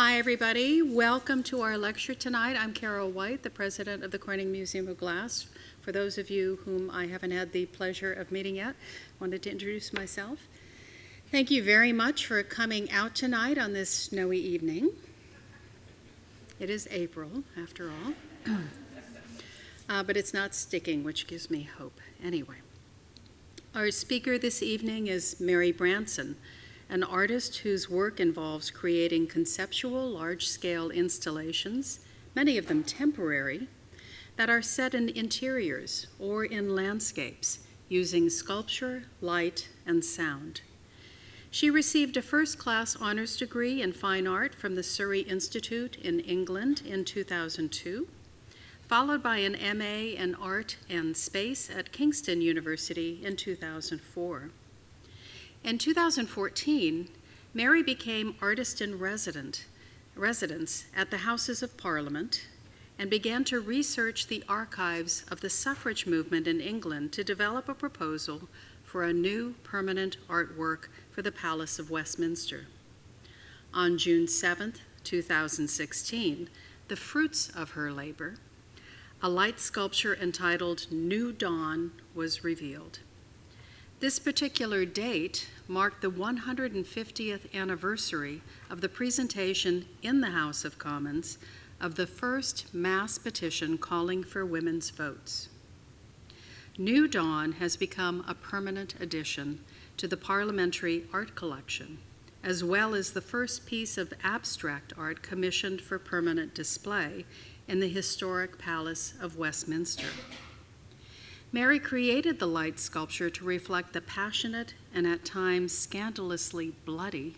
Hi, everybody. Welcome to our lecture tonight. I'm Carol White, the president of the Corning Museum of Glass. For those of you whom I haven't had the pleasure of meeting yet, I wanted to introduce myself. Thank you very much for coming out tonight on this snowy evening. It is April, after all. But it's not sticking, which gives me hope. Anyway, our speaker this evening is Mary Branson, an artist whose work involves creating conceptual, large-scale installations, many of them temporary, that are set in interiors or in landscapes using sculpture, light, and sound. She received a first-class honors degree in fine art from the Surrey Institute in England in 2002, followed by an MA in art and space at Kingston University in 2004. In 2014, Mary became artist in residence at the Houses of Parliament and began to research the archives of the suffrage movement in England to develop a proposal for a new permanent artwork for the Palace of Westminster. On June 7, 2016, the fruits of her labor, a light sculpture entitled New Dawn, was revealed. This particular date marked the 150th anniversary of the presentation in the House of Commons of the first mass petition calling for women's votes. New Dawn has become a permanent addition to the parliamentary art collection, as well as the first piece of abstract art commissioned for permanent display in the historic Palace of Westminster. Mary created the light sculpture to reflect the passionate and at times scandalously bloody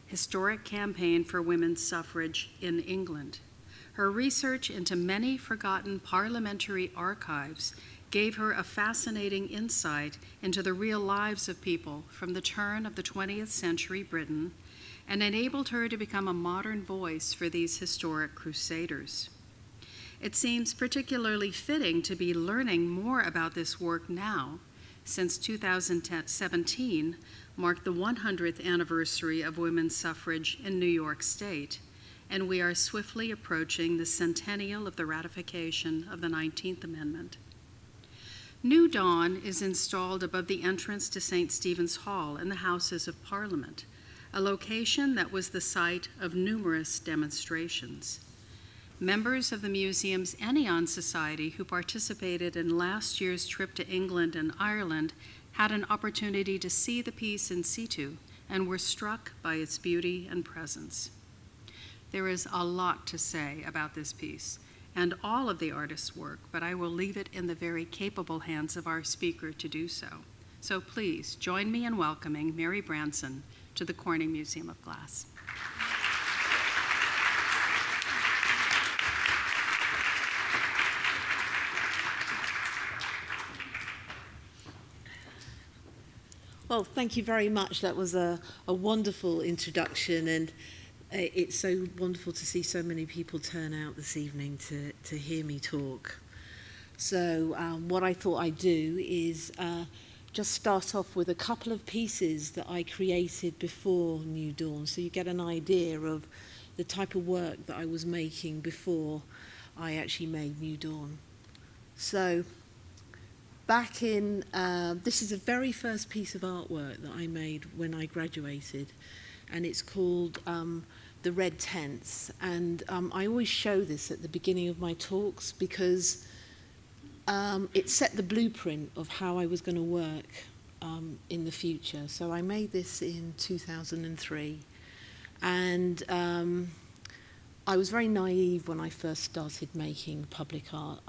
historic campaign for women's suffrage in England. Her research into many forgotten parliamentary archives gave her a fascinating insight into the real lives of people from the turn of the 20th century Britain and enabled her to become a modern voice for these historic crusaders. It seems particularly fitting to be learning more about this work now, since 2017 marked the 100th anniversary of women's suffrage in New York State, and we are swiftly approaching the centennial of the ratification of the 19th Amendment. New Dawn is installed above the entrance to St. Stephen's Hall in the Houses of Parliament, a location that was the site of numerous demonstrations. Members of the museum's Ennion Society who participated in last year's trip to England and Ireland had an opportunity to see the piece in situ and were struck by its beauty and presence. There is a lot to say about this piece and all of the artist's work, but I will leave it in the very capable hands of our speaker to do so. So please join me in welcoming Mary Branson to the Corning Museum of Glass. Well, thank you very much. That was a wonderful introduction, and it's so wonderful to see so many people turn out this evening to hear me talk. So what I thought I'd do is just start off with a couple of pieces that I created before New Dawn, so you get an idea of the type of work that I was making before I actually made New Dawn. So back in, this is the very first piece of artwork that I made when I graduated, and it's called The Red Tents. And I always show this at the beginning of my talks because it set the blueprint of how I was going to work in the future. So I made this in 2003, and I was very naive when I first started making public art.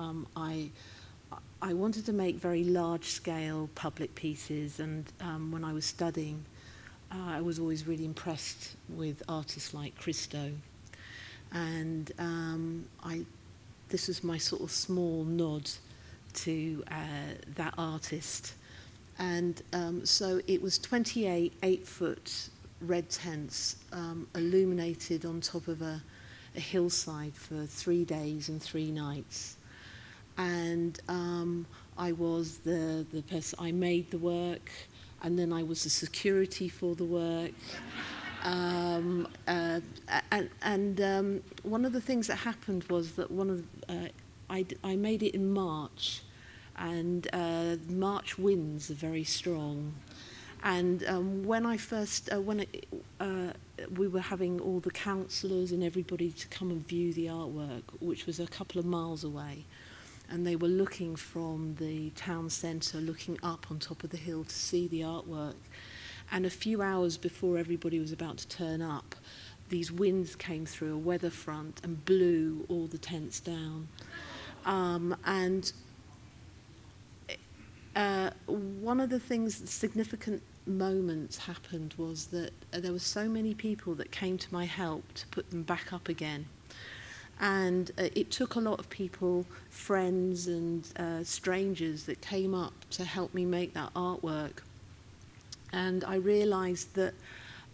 I wanted to make very large-scale public pieces, and when I was studying, I was always really impressed with artists like Christo. And this was my sort of small nod to that artist. And so it was 28 8-foot red tents illuminated on top of a hillside for 3 days and 3 nights. And I was the person, I made the work, and then I was the security for the work. One of the things that happened was that I made it in March, and March winds are very strong. And when we were having all the councillors and everybody to come and view the artwork, which was a couple of miles away, and they were looking from the town centre, looking up on top of the hill to see the artwork. And a few hours before everybody was about to turn up, these winds came through a weather front and blew all the tents down. One of the significant moments happened was that there were so many people that came to my help to put them back up again. And it took a lot of people, friends and strangers that came up to help me make that artwork. And I realised that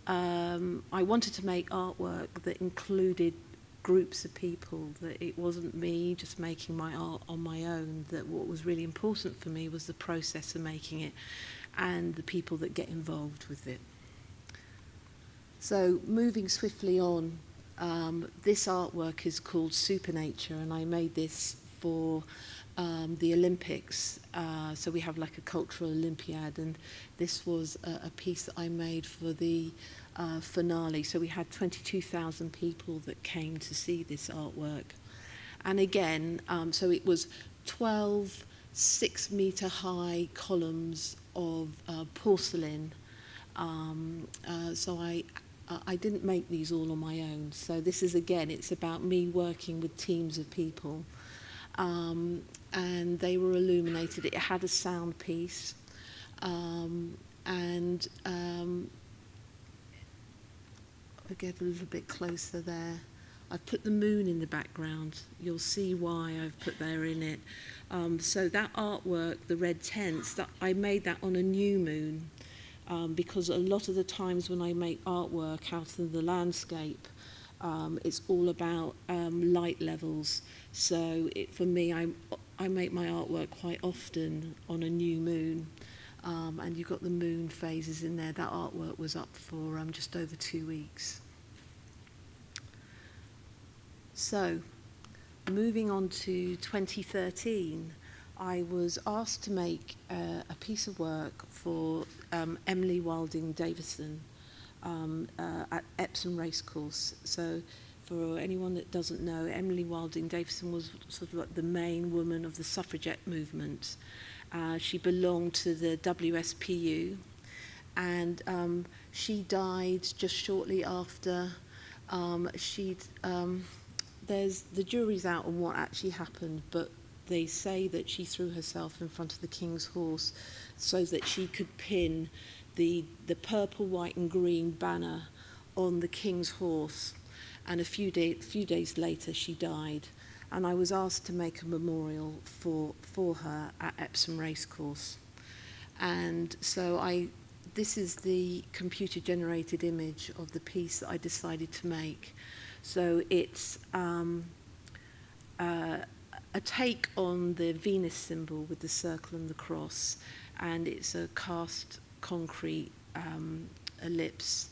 I wanted to make artwork that included groups of people, that it wasn't me just making my art on my own, that what was really important for me was the process of making it and the people that get involved with it. So moving swiftly on, this artwork is called Supernature, and I made this for the Olympics. So we have like a cultural Olympiad, and this was a piece that I made for the finale. So we had 22,000 people that came to see this artwork. And again, so it was 12 6-meter high columns of porcelain. So I didn't make these all on my own. So this is, again, it's about me working with teams of people. And they were illuminated. It had a sound piece. I'll get a little bit closer there. I've put the moon in the background. You'll see why I've put there in it. So that artwork, the red tents, I made that on a new moon, because a lot of the times when I make artwork out of the landscape, it's all about light levels. So for me, I make my artwork quite often on a new moon. And you've got the moon phases in there. That artwork was up for just over 2 weeks. So, moving on to 2013, I was asked to make a piece of work for Emily Wilding Davison at Epsom Racecourse. So, for anyone that doesn't know, Emily Wilding Davison was sort of like the main woman of the suffragette movement. She belonged to the WSPU, and she died just shortly after there's the jury's out on what actually happened, but they say that she threw herself in front of the King's horse so that she could pin the purple, white and green banner on the King's horse, and a few days later she died. And I was asked to make a memorial for her at Epsom Racecourse. And so this is the computer-generated image of the piece that I decided to make. So it's a take on the Venus symbol with the circle and the cross, and it's a cast concrete ellipse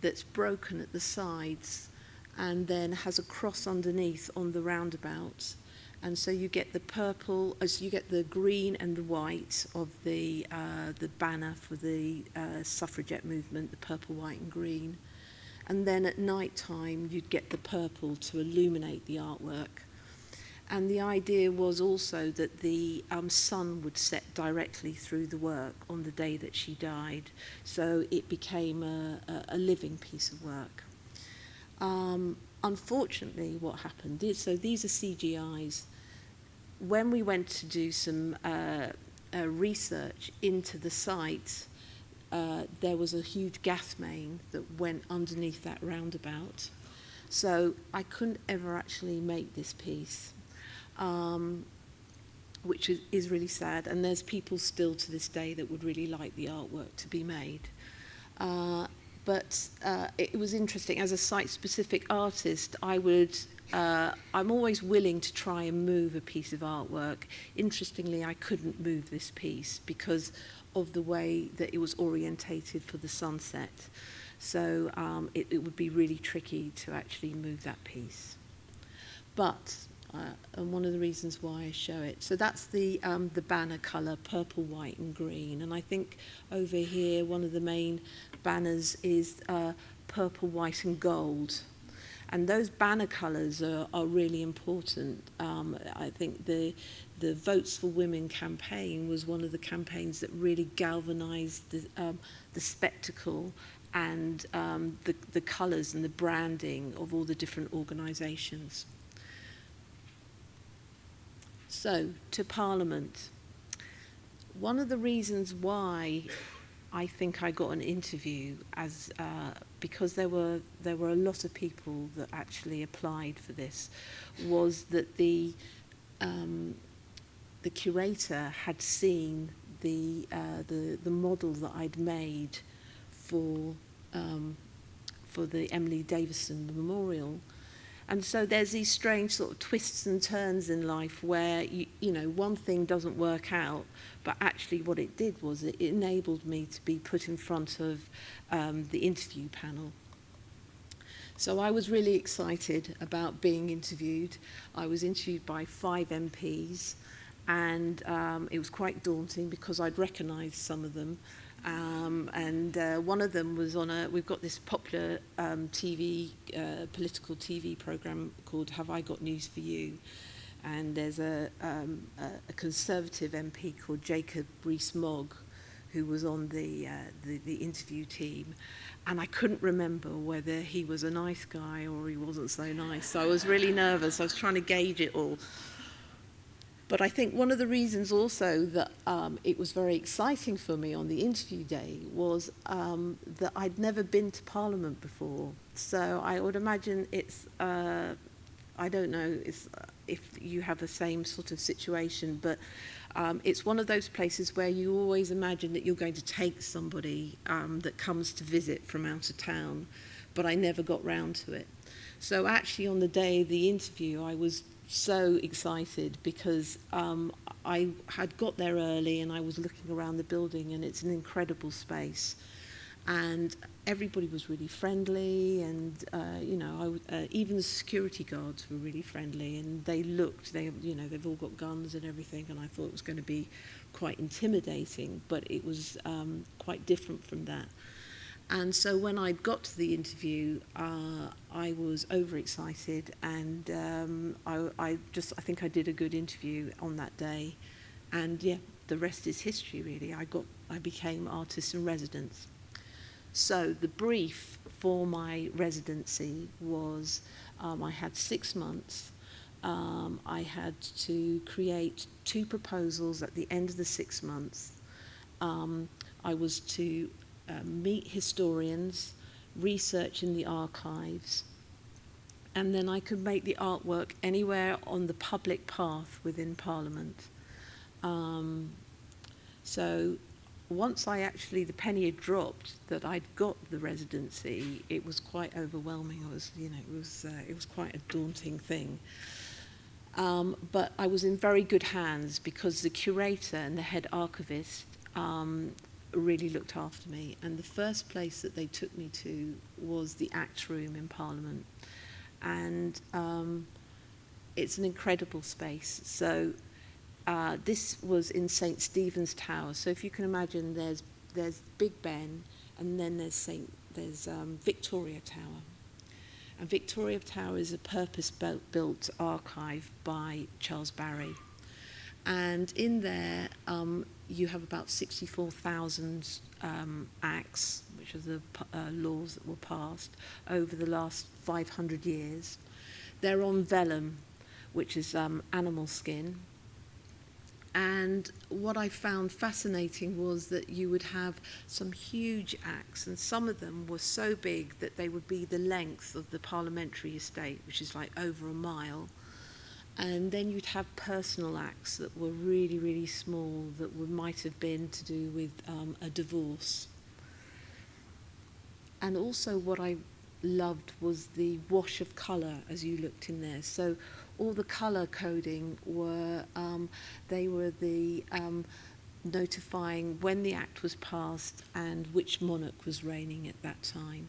that's broken at the sides, and then has a cross underneath on the roundabout. And so you get the purple, as you get the green and the white of the banner for the suffragette movement, the purple, white and green. And then at night time, you'd get the purple to illuminate the artwork. And the idea was also that the sun would set directly through the work on the day that she died. So it became a living piece of work. Unfortunately, what happened is, so these are CGIs. When we went to do some research into the site, there was a huge gas main that went underneath that roundabout. So I couldn't ever actually make this piece, which is really sad. And there's people still to this day that would really like the artwork to be made. But it was interesting. As a site-specific artist, I'm always willing to try and move a piece of artwork. Interestingly, I couldn't move this piece because of the way that it was orientated for the sunset. So it would be really tricky to actually move that piece. But and one of the reasons why I show it. So that's the banner colour, purple, white and green. And I think over here, one of the main banners is purple, white and gold. And those banner colours are really important. I think the Votes for Women campaign was one of the campaigns that really galvanised the spectacle and the colours and the branding of all the different organisations. So, to Parliament. One of the reasons why I think I got an interview because there were a lot of people that actually applied for this, was that the curator had seen the model that I'd made for the Emily Davison Memorial. And so there's these strange sort of twists and turns in life where, you know, one thing doesn't work out, but actually what it did was it enabled me to be put in front of the interview panel. So I was really excited about being interviewed. I was interviewed by 5 MPs, and it was quite daunting because I'd recognised some of them. And one of them was we've got this popular political TV programme called Have I Got News for You? And there's a Conservative MP called Jacob Rees-Mogg who was on the interview team. And I couldn't remember whether he was a nice guy or he wasn't so nice. So I was really nervous. I was trying to gauge it all. But I think one of the reasons also that it was very exciting for me on the interview day was that I'd never been to Parliament before. So I would imagine it's, I don't know if you have the same sort of situation, but it's one of those places where you always imagine that you're going to take somebody that comes to visit from out of town, but I never got round to it. So actually on the day of the interview, I was so excited because I had got there early and I was looking around the building, and it's an incredible space. And everybody was really friendly, and even the security guards were really friendly, and they've all got guns and everything, and I thought it was going to be quite intimidating, but it was quite different from that. And so when I got to the interview, I was overexcited, and I think I did a good interview on that day, and yeah, the rest is history really. I became artist in residence. So the brief for my residency was I had 6 months. I had to create 2 proposals at the end of the 6 months. I was to meet historians, research in the archives, and then I could make the artwork anywhere on the public path within Parliament. So once the penny had dropped that I'd got the residency, it was quite overwhelming. It was quite a daunting thing. But I was in very good hands because the curator and the head archivist really looked after me, and the first place that they took me to was the Act Room in Parliament, and it's an incredible space. So this was in St Stephen's Tower. So if you can imagine, there's Big Ben, and then there's Victoria Tower, and Victoria Tower is a purpose-built archive by Charles Barry, and in there you have about 64,000 acts, which are the laws that were passed over the last 500 years. They're on vellum, which is animal skin. And what I found fascinating was that you would have some huge acts, and some of them were so big that they would be the length of the parliamentary estate, which is like over a mile. And then you'd have personal acts that were really, really small, that might have been to do with a divorce. And also what I loved was the wash of colour as you looked in there. So all the colour coding were, they were the notifying when the Act was passed and which monarch was reigning at that time.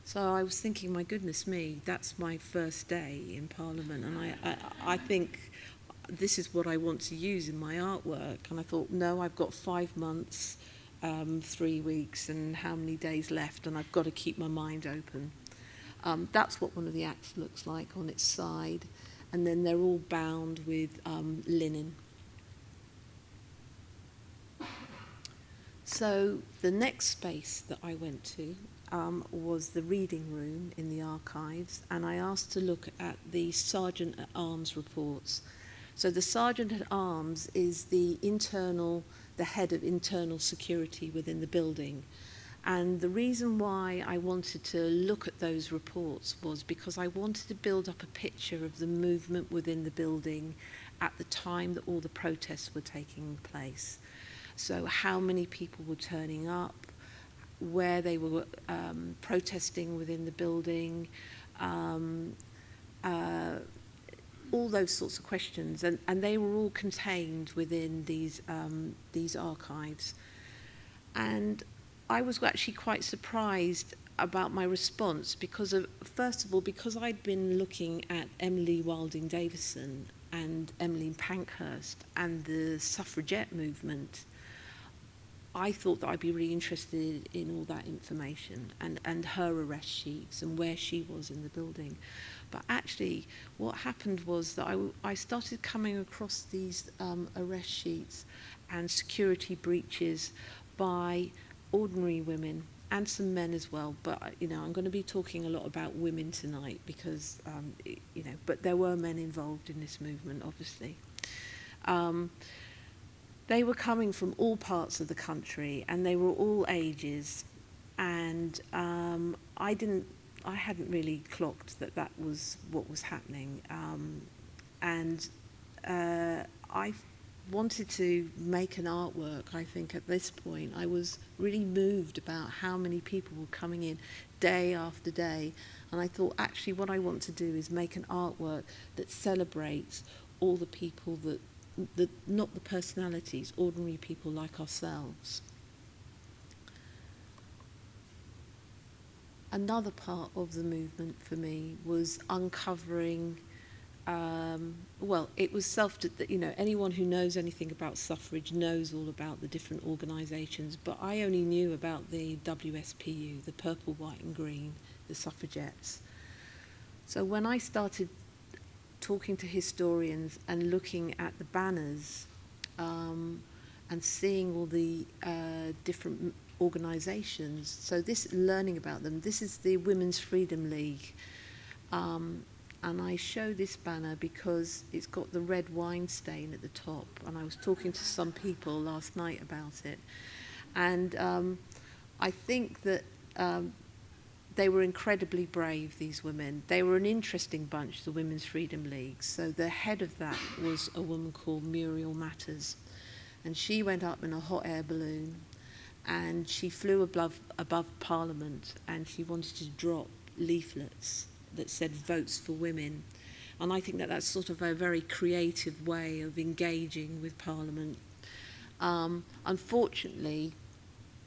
So I was thinking, my goodness me, that's my first day in Parliament, and I think this is what I want to use in my artwork. And I thought, no, I've got 5 months, 3 weeks, and how many days left, and I've got to keep my mind open. That's what one of the acts looks like on its side, and then they're all bound with linen. So the next space that I went to was the reading room in the archives, and I asked to look at the Sergeant-at-Arms reports. So the Sergeant-at-Arms is the head of internal security within the building. And the reason why I wanted to look at those reports was because I wanted to build up a picture of the movement within the building at the time that all the protests were taking place. So how many people were turning up, where they were protesting within the building, all those sorts of questions, and they were all contained within these archives. And I was actually quite surprised about my response because first of all, because I'd been looking at Emily Wilding Davison and Emmeline Pankhurst and the suffragette movement. I thought that I'd be really interested in all that information and her arrest sheets and where she was in the building. But actually, what happened was that I started coming across these arrest sheets and security breaches by ordinary women and some men as well. But, I'm going to be talking a lot about women tonight because, but there were men involved in this movement, obviously. They were coming from all parts of the country, and they were all ages, and I hadn't really clocked that was what was happening, and I wanted to make an artwork. I think at this point I was really moved about how many people were coming in day after day, and I thought actually what I want to do is make an artwork that celebrates all the people that not the personalities, ordinary people like ourselves. Another part of the movement for me was uncovering, it was anyone who knows anything about suffrage knows all about the different organisations, but I only knew about the WSPU, the purple, white and green, the suffragettes. So when I started talking to historians and looking at the banners and seeing all the different organisations. So learning about them, this is the Women's Freedom League. And I show this banner because it's got the red wine stain at the top. And I was talking to some people last night about it. And I think that they were incredibly brave, these women. They were an interesting bunch, the Women's Freedom League. So the head of that was a woman called Muriel Matters. And she went up in a hot air balloon and she flew above Parliament, and she wanted to drop leaflets that said votes for women. And I think that that's sort of a very creative way of engaging with Parliament. Unfortunately,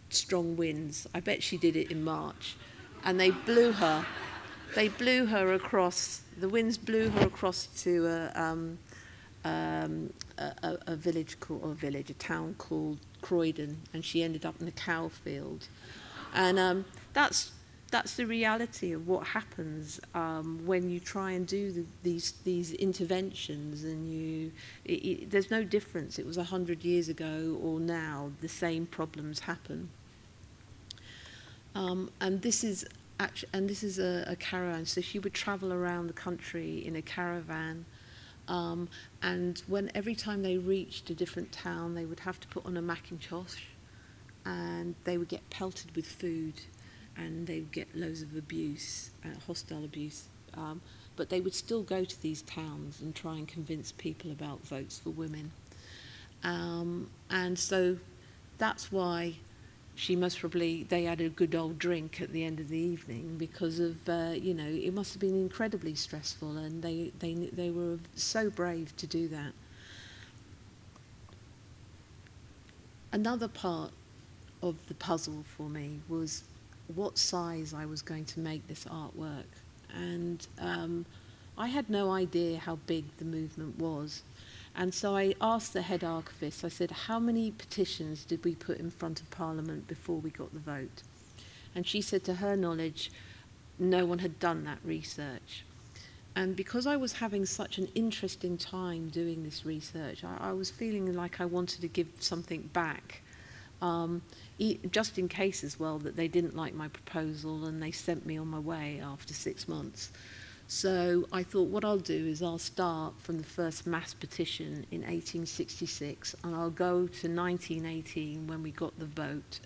strong winds. I bet she did it in March. And they blew her across, the winds blew her across to a town called Croydon, and she ended up in a cow field. And that's the reality of what happens when you try and do these interventions, and there's no difference. It was 100 years ago or now, the same problems happen. And this is a caravan. So she would travel around the country in a caravan, and every time they reached a different town, they would have to put on a Macintosh, and they would get pelted with food, and they would get loads of abuse, hostile abuse. But they would still go to these towns and try and convince people about votes for women. And so that's why they had a good old drink at the end of the evening, because of, it must have been incredibly stressful, and they were so brave to do that. Another part of the puzzle for me was what size I was going to make this artwork. And I had no idea how big the movement was. And so I asked the head archivist, I said, how many petitions did we put in front of Parliament before we got the vote? And she said, to her knowledge, no one had done that research. And because I was having such an interesting time doing this research, I was feeling like I wanted to give something back, just in case as well that they didn't like my proposal and they sent me on my way after 6 months. So I thought what I'll do is I'll start from the first mass petition in 1866 and I'll go to 1918 when we got the vote,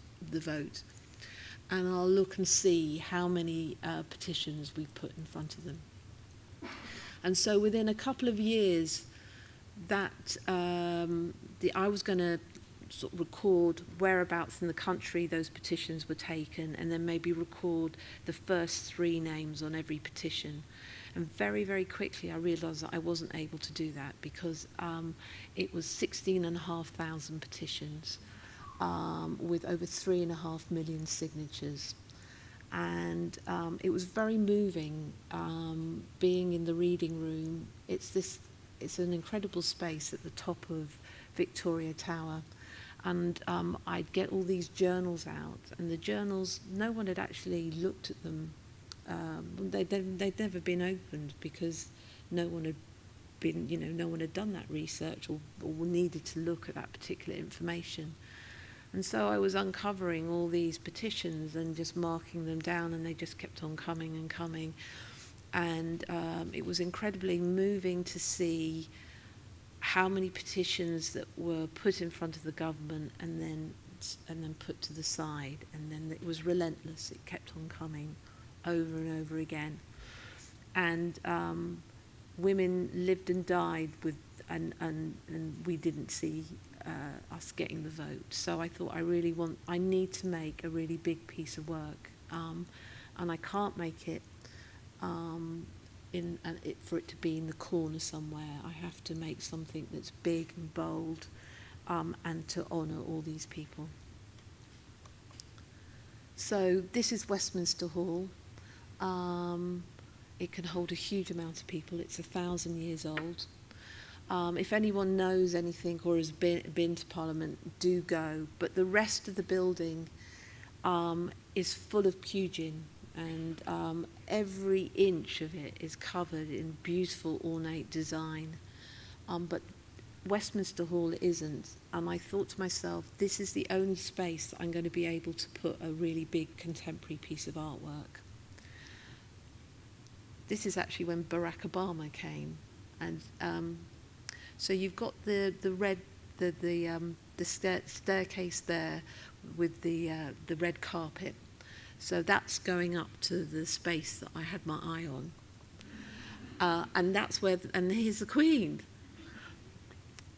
and I'll look and see how many petitions we've put in front of them. And so within a couple of years, that I was going to sort of record whereabouts in the country those petitions were taken, and then maybe record the first 3 names on every petition. And very, very quickly I realised that I wasn't able to do that because it was 16,500 petitions with over 3.5 million signatures. And it was very moving being in the reading room. It's an incredible space at the top of Victoria Tower. And I'd get all these journals out, and the journals, no one had actually looked at them. They'd never been opened because no one had done that research or needed to look at that particular information. And so I was uncovering all these petitions and just marking them down, and they just kept on coming and coming. And it was incredibly moving to see how many petitions that were put in front of the government and then put to the side. And then it was relentless. It kept on coming over and over again. And women lived and died with, and we didn't see us getting the vote. So I thought I need to make a really big piece of work, and I can't make it for it to be in the corner somewhere. I have to make something that's big and bold, and to honour all these people. So this is Westminster Hall. It can hold a huge amount of people. It's 1,000 years old. If anyone knows anything or has been to Parliament, do go. But the rest of the building is full of pugin, and every inch of it is covered in beautiful ornate design. But Westminster Hall isn't. And I thought to myself, this is the only space that I'm going to be able to put a really big contemporary piece of artwork. This is actually when Barack Obama came, and so you've got the staircase there with the red carpet. So that's going up to the space that I had my eye on, and that's where. And here's the Queen.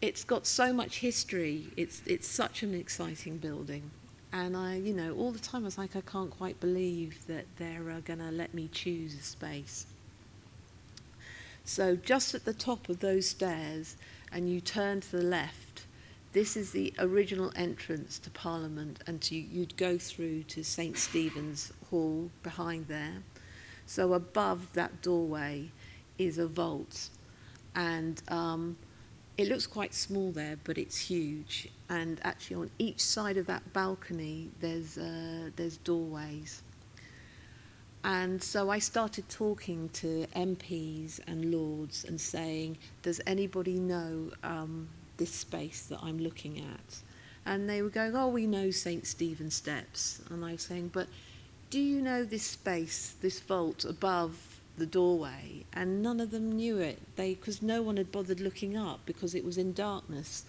It's got so much history. It's such an exciting building, and all the time I was like, I can't quite believe that they're going to let me choose a space. So just at the top of those stairs, and you turn to the left, this is the original entrance to Parliament, and you'd go through to St. Stephen's Hall behind there. So above that doorway is a vault, and it looks quite small there, but it's huge. And actually on each side of that balcony, there's doorways. And so I started talking to MPs and Lords and saying, does anybody know this space that I'm looking at? And they were going, oh, we know St. Stephen's Steps. And I was saying, but do you know this space, this vault above the doorway? And none of them knew it, because no one had bothered looking up because it was in darkness.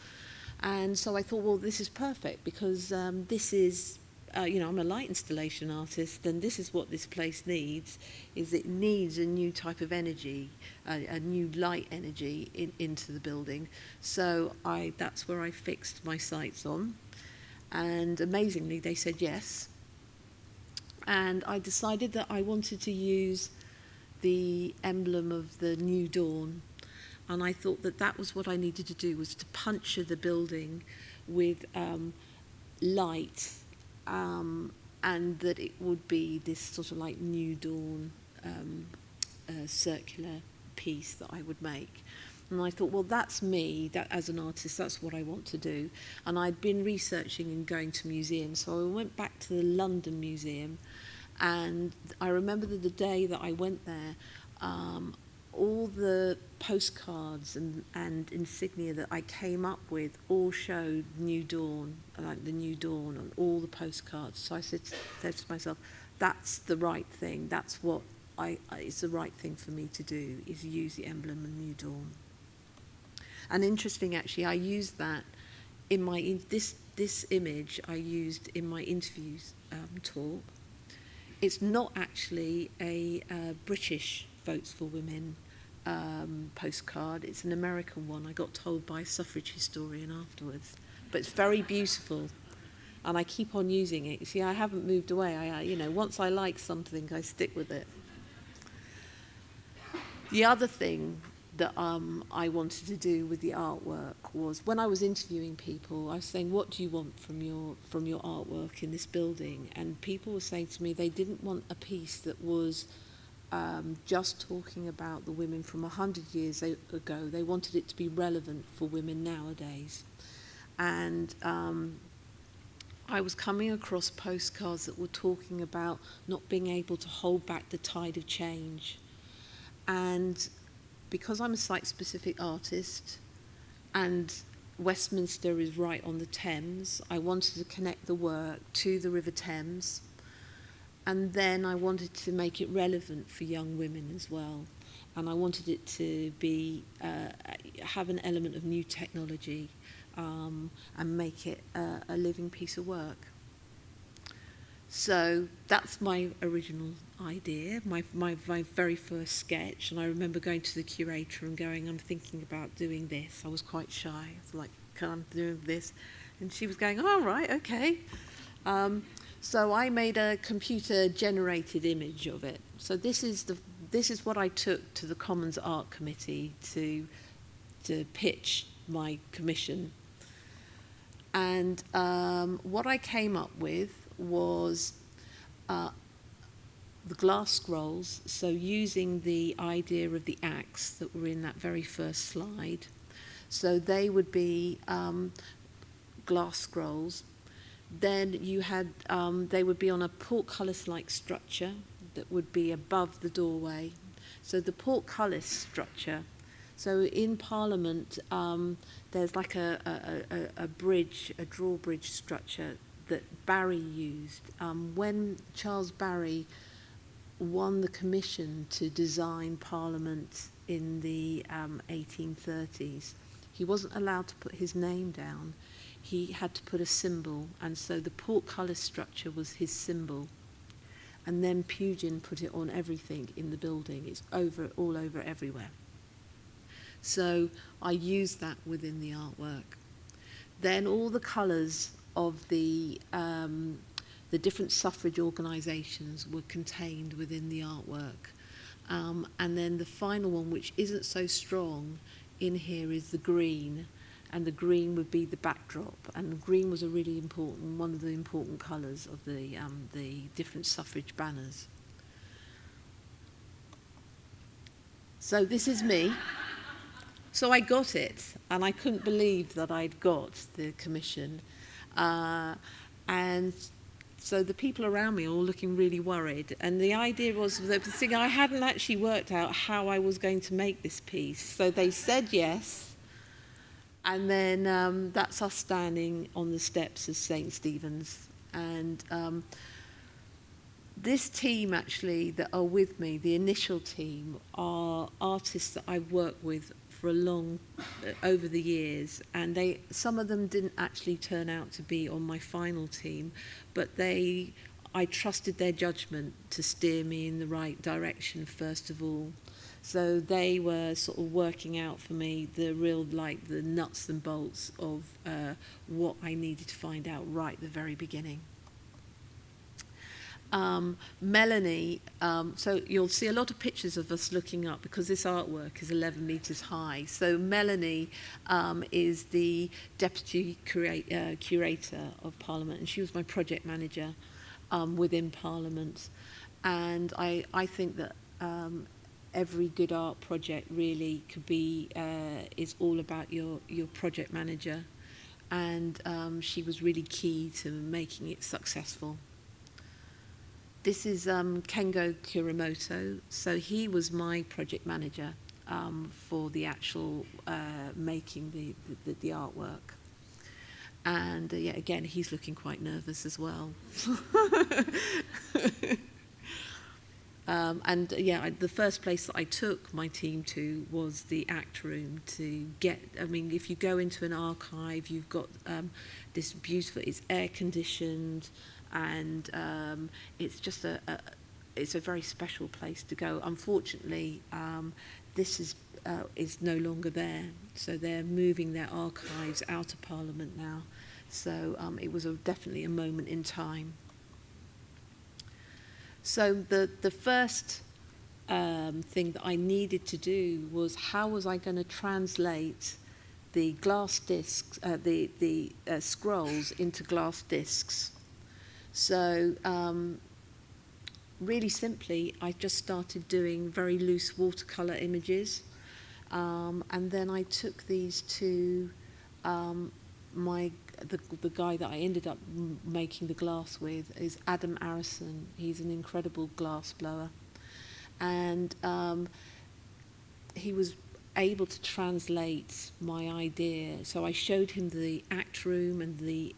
And so I thought, well, this is perfect, because this is... I'm a light installation artist, and this is what this place needs, is it needs a new type of energy, a new light energy into the building. So that's where I fixed my sights on, and amazingly they said yes. And I decided that I wanted to use the emblem of the New Dawn, and I thought that was what I needed to do, was to puncture the building with light, and that it would be this sort of like new dawn circular piece that I would make. And I thought, well, that's me, that as an artist, that's what I want to do. And I'd been researching and going to museums, so I went back to the London Museum, and I remember that the day that I went there, all the postcards and insignia that I came up with all showed New Dawn, like the New Dawn on all the postcards. So I said to myself, that's the right thing, that's what it's the right thing for me to do, is use the emblem of New Dawn. And interesting, actually, I used that in my this image I used in my interviews talk. It's not actually a British Votes for Women postcard. It's an American one. I got told by a suffrage historian afterwards, but it's very beautiful, and I keep on using it. You see, I haven't moved away. Once I like something, I stick with it. The other thing that I wanted to do with the artwork was, when I was interviewing people, I was saying, what do you want from your artwork in this building? And people were saying to me they didn't want a piece that was just talking about the women from 100 years ago. They wanted it to be relevant for women nowadays. And I was coming across postcards that were talking about not being able to hold back the tide of change. And because I'm a site-specific artist and Westminster is right on the Thames, I wanted to connect the work to the River Thames, and then I wanted to make it relevant for young women as well, and I wanted it to be have an element of new technology and make it a living piece of work. So that's my original idea, my very first sketch. And I remember going to the curator and going, I'm thinking about doing this. I was quite shy. I was like, can I do this? And she was going, oh, right, okay. So I made a computer-generated image of it. So this is what I took to the Commons Art Committee to pitch my commission. And what I came up with was the glass scrolls, so using the idea of the axe that were in that very first slide. So they would be glass scrolls. Then you had, they would be on a portcullis-like structure that would be above the doorway. So the portcullis structure, so in Parliament, there's like a bridge, a drawbridge structure that Barry used. When Charles Barry won the commission to design Parliament in the 1830s, he wasn't allowed to put his name down. He had to put a symbol, and so the portcullis structure was his symbol. And then Pugin put it on everything in the building. It's all over everywhere. So I used that within the artwork. Then all the colours of the different suffrage organisations were contained within the artwork. And then the final one, which isn't so strong in here, is the green. And the green would be the backdrop. And the green was a really important, one of the important colours of the different suffrage banners. So this is me. So I got it, and I couldn't believe that I'd got the commission. And so the people around me are all looking really worried. And the idea was, the thing, I hadn't actually worked out how I was going to make this piece. So they said yes. And then that's us standing on the steps of St. Stephen's. And this team, actually, that are with me, the initial team, are artists that I've worked with for over the years, and some of them didn't actually turn out to be on my final team, but I trusted their judgment to steer me in the right direction first of all. So they were sort of working out for me the nuts and bolts of what I needed to find out right at the very beginning. Melanie, so you'll see a lot of pictures of us looking up because this artwork is 11 metres high. So Melanie is the Deputy Curator of Parliament, and she was my project manager within Parliament. And I think that every good art project really could be, is all about your project manager. And she was really key to making it successful. This is Kengo Kuramoto. So he was my project manager for the actual making the artwork. And yeah, again, he's looking quite nervous as well. And yeah, the first place that I took my team to was the ACT room to get, I mean, if you go into an archive, you've got this beautiful, it's air conditioned, and it's just it's a very special place to go. Unfortunately, this is no longer there, so they're moving their archives out of Parliament now. So it was definitely a moment in time. So the first thing that I needed to do was how was I going to translate the glass discs, the scrolls into glass discs. So really simply, I just started doing very loose watercolour images, and then I took these to the guy that I ended up making the glass with is Adam Arison. He's an incredible glass blower, and he was able to translate my idea. So I showed him the ACT room and the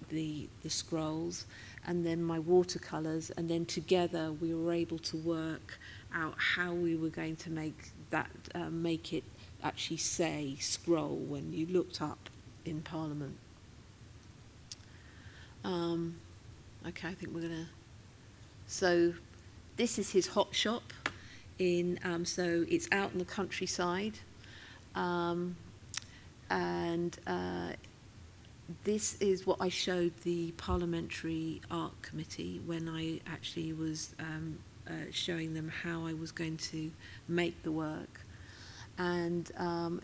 scrolls, and then my watercolours, and then together we were able to work out how we were going to make that make it actually say scroll when you looked up in Parliament. Okay, I think we're gonna. So this is his hot shop in. So it's out in the countryside, and this is what I showed the Parliamentary Art Committee when I actually was showing them how I was going to make the work. And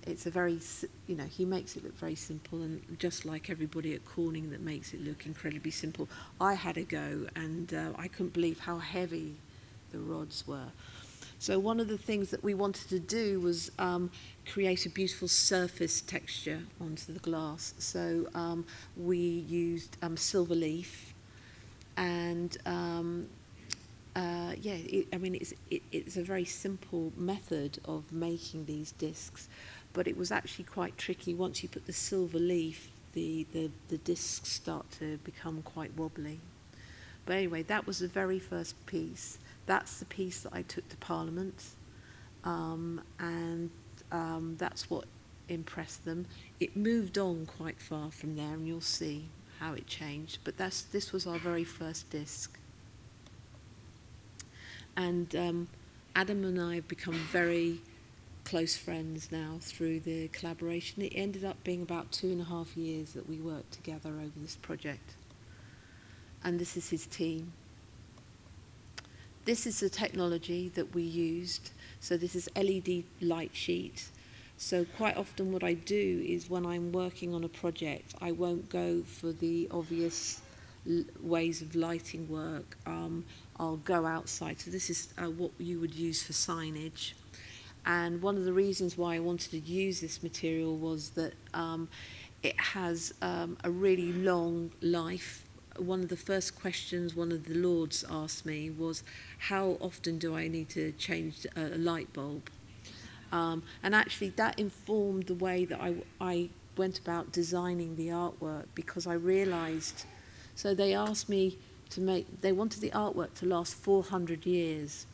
it's a very, you know, he makes it look very simple, and just like everybody at Corning that makes it look incredibly simple. I had a go, and I couldn't believe how heavy the rods were. So one of the things that we wanted to do was create a beautiful surface texture onto the glass. So we used silver leaf, and yeah, I mean, it's a very simple method of making these discs, but it was actually quite tricky. Once you put the silver leaf, the discs start to become quite wobbly. But anyway, that was the very first piece. That's the piece that I took to Parliament, and that's what impressed them. It moved on quite far from there, and you'll see how it changed. But this was our very first disc. And Adam and I have become very close friends now through the collaboration. It ended up being about 2.5 years that we worked together over this project. And this is his team. This is the technology that we used. So this is LED light sheet. So quite often what I do is when I'm working on a project, I won't go for the obvious ways of lighting work. I'll go outside. So this is what you would use for signage. And one of the reasons why I wanted to use this material was that it has a really long life. One of the first questions one of the lords asked me was, how often do I need to change a light bulb? And actually that informed the way that I went about designing the artwork, because I realised, so they asked me to make, they wanted the artwork to last 400 years.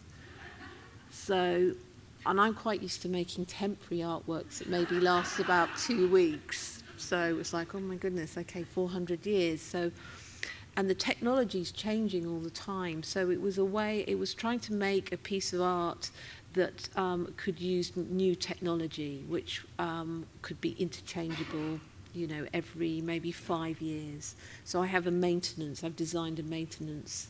So, and I'm quite used to making temporary artworks that maybe last about 2 weeks. So it's like, oh my goodness, okay, 400 years. So, and the technology's changing all the time. So it was a way, it was trying to make a piece of art that could use new technology, which could be interchangeable every maybe 5 years. So I have I've designed a maintenance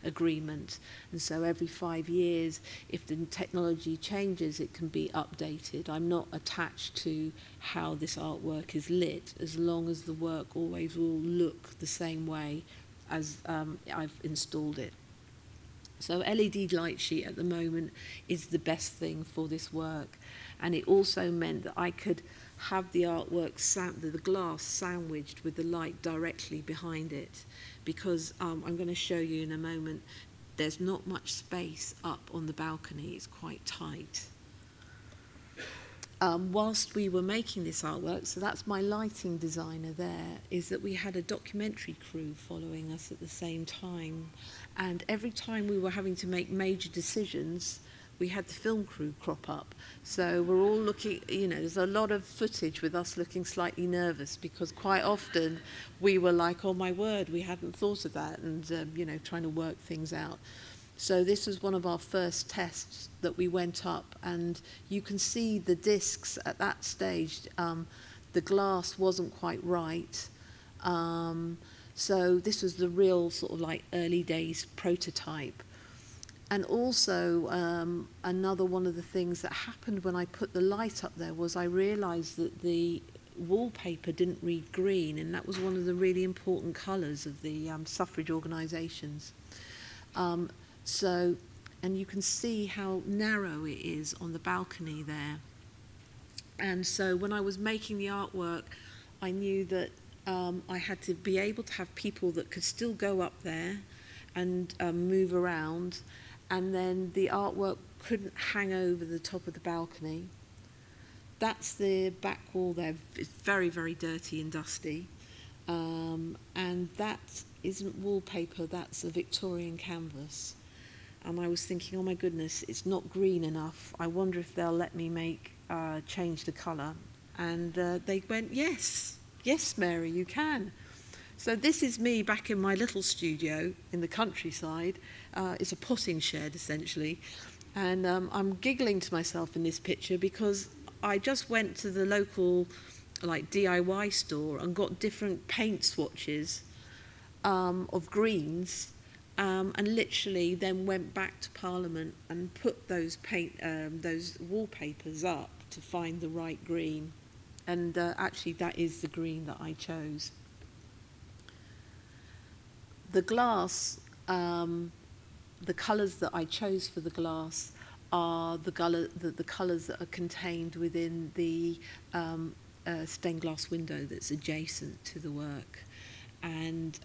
agreement, and so every 5 years, if the technology changes, it can be updated. I'm not attached to how this artwork is lit, as long as the work always will look the same way as I've installed it. So LED light sheet at the moment is the best thing for this work, and it also meant that I could have the artwork, the glass sandwiched with the light directly behind it, because I'm going to show you in a moment, there's not much space up on the balcony, it's quite tight. Whilst we were making this artwork, so that's my lighting designer there, is that we had a documentary crew following us at the same time, and every time we were having to make major decisions, we had the film crew crop up. So we're all looking, there's a lot of footage with us looking slightly nervous, because quite often we were like, oh my word, we hadn't thought of that, and trying to work things out. So this was one of our first tests that we went up, and you can see the discs at that stage. The glass wasn't quite right. So this was the real sort of like early days prototype. And also, another one of the things that happened when I put the light up there was I realised that the wallpaper didn't read green, and that was one of the really important colours of the suffrage organisations. And you can see how narrow it is on the balcony there. And so when I was making the artwork, I knew that I had to be able to have people that could still go up there and move around, and then the artwork couldn't hang over the top of the balcony. That's the back wall there. It's very, very dirty and dusty. And that isn't wallpaper, that's a Victorian canvas. And I was thinking, oh my goodness, it's not green enough. I wonder if they'll let me change the colour. And they went, yes, Mary, you can. So this is me back in my little studio in the countryside. It's a potting shed, essentially. And I'm giggling to myself in this picture because I just went to the local DIY store and got different paint swatches of greens, and literally then went back to Parliament and put those wallpapers up to find the right green. And actually that is the green that I chose. The glass, the colours that I chose for the glass are the colours that are contained within the stained glass window that's adjacent to the work. And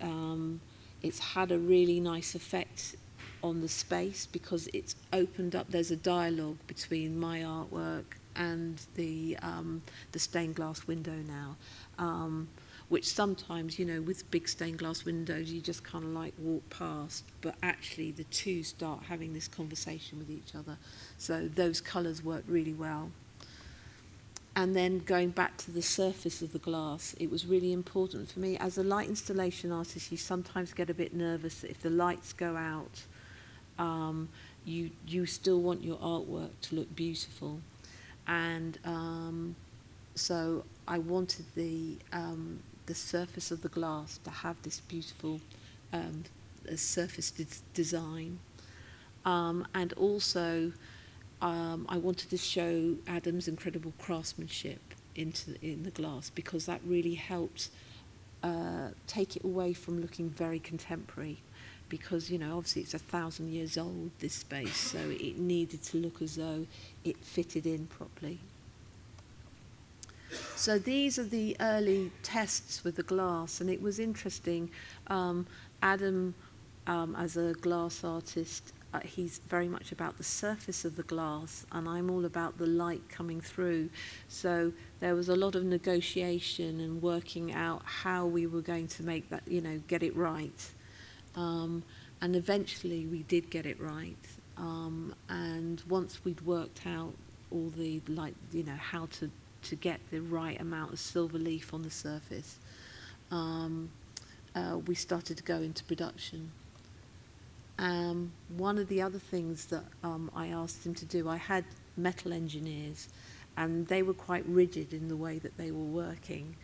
it's had a really nice effect on the space because it's opened up. There's a dialogue between my artwork and the stained glass window now, which sometimes, with big stained glass windows, you just kind of walk past, but actually the two start having this conversation with each other. So those colours work really well. And then going back to the surface of the glass, it was really important for me. As a light installation artist, you sometimes get a bit nervous that if the lights go out, you still want your artwork to look beautiful. And so I wanted the surface of the glass to have this beautiful surface design. And also, I wanted to show Adam's incredible craftsmanship in the glass, because that really helped take it away from looking very contemporary, because obviously it's 1,000 years old, this space, so it needed to look as though it fitted in properly. So these are the early tests with the glass, and it was interesting. Adam, as a glass artist, he's very much about the surface of the glass, and I'm all about the light coming through. So there was a lot of negotiation and working out how we were going to make that, get it right. And eventually we did get it right. And once we'd worked out all the, how to get the right amount of silver leaf on the surface, we started to go into production. One of the other things that I asked him to do, I had metal engineers, and they were quite rigid in the way that they were working.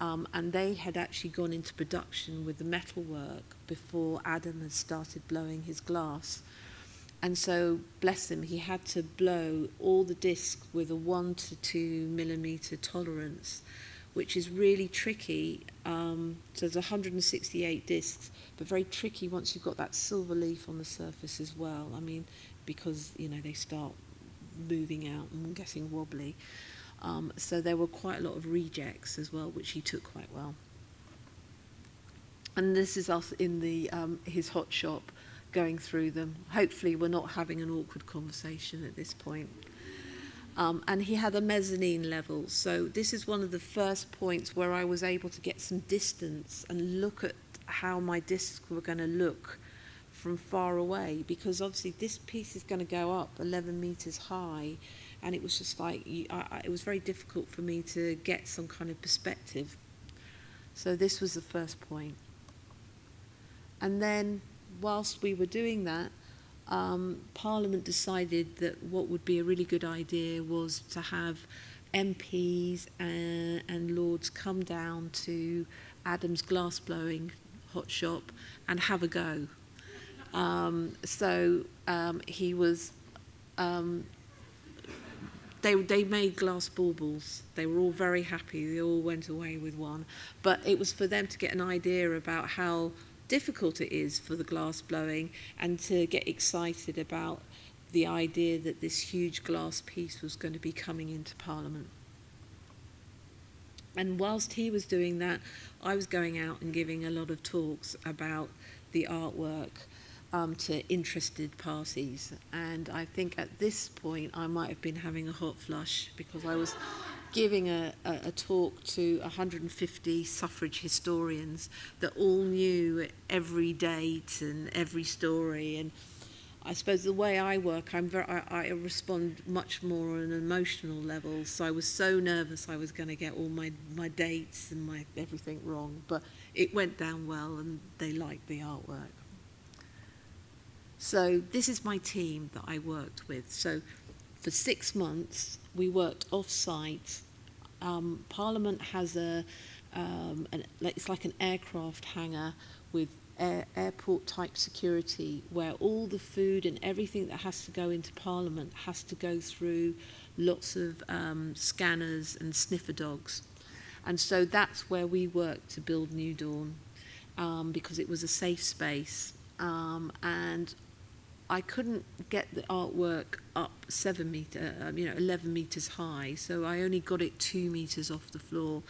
and they had actually gone into production with the metalwork before Adam had started blowing his glass. And so, bless him, he had to blow all the discs with a 1 to 2 millimetre tolerance, which is really tricky. So there's 168 discs, but very tricky once you've got that silver leaf on the surface as well. I mean, because, you know, they start moving out and getting wobbly. So there were quite a lot of rejects as well, which he took quite well. And this is us in the his hot shop going through them. Hopefully we're not having an awkward conversation at this point. And he had a mezzanine level. So this is one of the first points where I was able to get some distance and look at how my discs were going to look from far away, because obviously this piece is going to go up 11 meters high, and it was just like, it was very difficult for me to get some kind of perspective. So this was the first point. And then whilst we were doing that, Parliament decided that what would be a really good idea was to have MPs and Lords come down to Adam's glass blowing hot shop and have a go. He was, they made glass baubles. They were all very happy. They all went away with one. But it was for them to get an idea about how difficult it is for the glass blowing, and to get excited about the idea that this huge glass piece was going to be coming into Parliament. And whilst he was doing that, I was going out and giving a lot of talks about the artwork to interested parties. And I think at this point I might have been having a hot flush, because I was giving a talk to 150 suffrage historians that all knew every date and every story. And I suppose the way I work, I respond much more on an emotional level. So I was so nervous I was going to get all my dates and my everything wrong. But it went down well, and they liked the artwork. So this is my team that I worked with. So for 6 months, we worked off-site. Parliament has it's like an aircraft hangar with airport-type security, where all the food and everything that has to go into Parliament has to go through lots of scanners and sniffer dogs. And so that's where we worked to build New Dawn, because it was a safe space. And I couldn't get the artwork up 11 meters high, so I only got it 2 meters off the floor.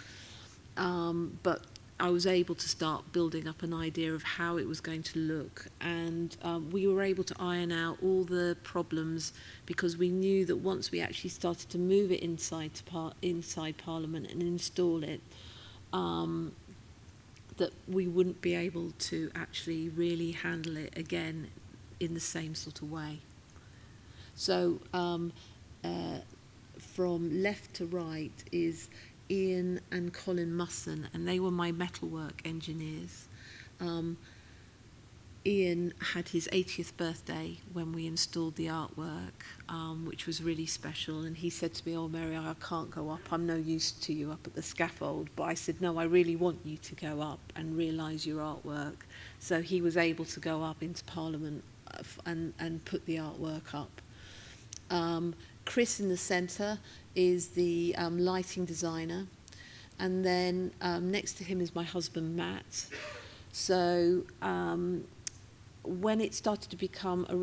But I was able to start building up an idea of how it was going to look, and we were able to iron out all the problems, because we knew that once we actually started to move it inside Parliament and install it, that we wouldn't be able to actually really handle it again in the same sort of way. So from left to right is Ian and Colin Musson, and they were my metalwork engineers. Ian had his 80th birthday when we installed the artwork, which was really special, and he said to me, "Oh, Mary, I can't go up. I'm no use to you up at the scaffold." But I said, "No, I really want you to go up and realise your artwork." So he was able to go up into Parliament and put the artwork up. Chris in the centre is the lighting designer, and then next to him is my husband Matt. So when it started to become a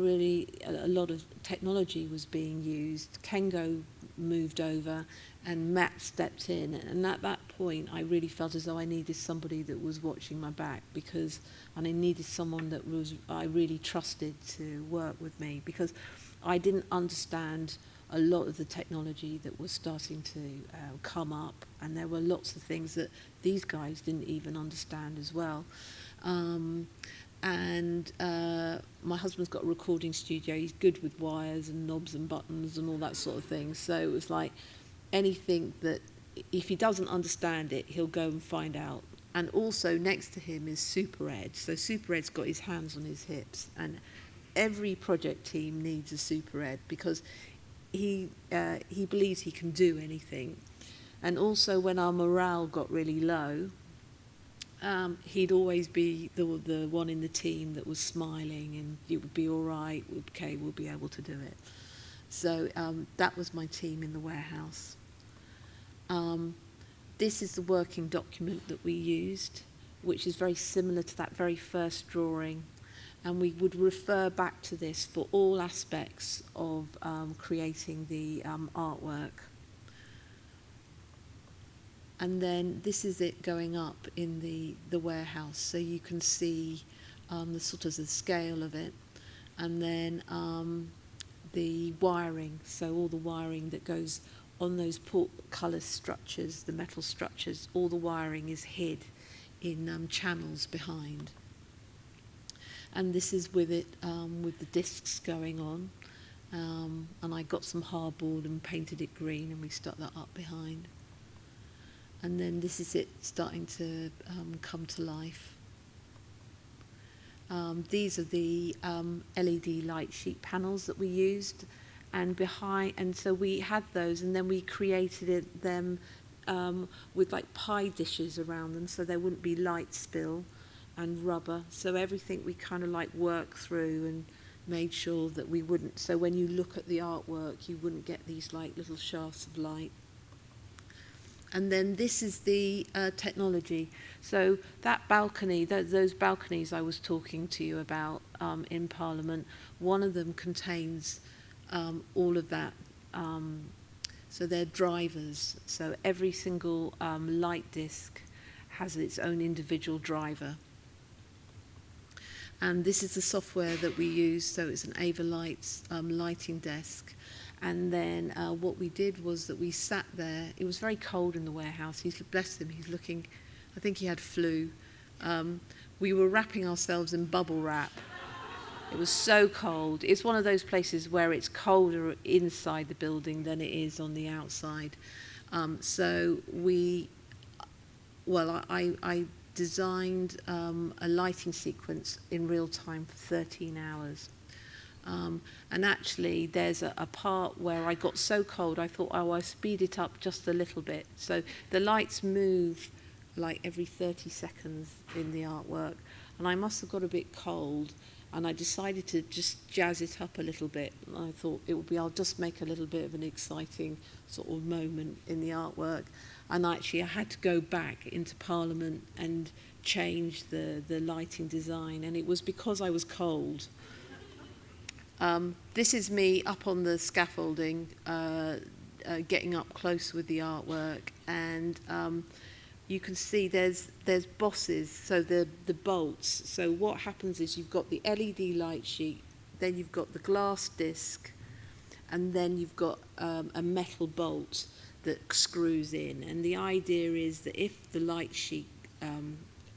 lot of technology was being used, Kengo moved over and Matt stepped in, and at that point I really felt as though I needed somebody that was watching my back, and I needed someone that I really trusted to work with me, because I didn't understand a lot of the technology that was starting to come up, and there were lots of things that these guys didn't even understand as well. And my husband's got a recording studio. He's good with wires and knobs and buttons and all that sort of thing. So it was like anything that, if he doesn't understand it, he'll go and find out. And also next to him is Super Ed. So Super Ed's got his hands on his hips, and every project team needs a Super Ed, because he believes he can do anything. And also when our morale got really low, he'd always be the one in the team that was smiling and it would be all right, okay, we'll be able to do it. So that was my team in the warehouse. This is the working document that we used, which is very similar to that very first drawing. And we would refer back to this for all aspects of creating the artwork. And then this is it going up in the warehouse, so you can see the sort of the scale of it. And then the wiring, so all the wiring that goes on those portcullis structures, the metal structures, all the wiring is hid in channels behind. And this is with it, with the discs going on. And I got some hardboard and painted it green, and we stuck that up behind. And then this is it starting to come to life. These are the LED light sheet panels that we used, and so we had those, and then we created them with like pie dishes around them, so there wouldn't be light spill, and rubber. So everything we kind of like worked through and made sure that we wouldn't. So when you look at the artwork, you wouldn't get these like little shafts of light. And then this is the technology. So that balcony, those balconies I was talking to you about in Parliament, one of them contains all of that. So they're drivers. So every single light disc has its own individual driver. And this is the software that we use. So it's an Ava Lights lighting desk. And then what we did was that we sat there. It was very cold in the warehouse. Bless him, he's looking, I think he had flu. We were wrapping ourselves in bubble wrap. It was so cold. It's one of those places where it's colder inside the building than it is on the outside. So I designed a lighting sequence in real time for 13 hours. And actually there's a part where I got so cold I thought, oh, I'll speed it up just a little bit. So the lights move like every 30 seconds in the artwork, and I must have got a bit cold, and I decided to just jazz it up a little bit. And I thought it would be, I'll just make a little bit of an exciting sort of moment in the artwork. And actually I had to go back into Parliament and change the lighting design, and it was because I was cold. This is me up on the scaffolding, getting up close with the artwork, and you can see there's bosses, so the bolts. So what happens is you've got the LED light sheet, then you've got the glass disc, and then you've got a metal bolt that screws in. And the idea is that if the light sheet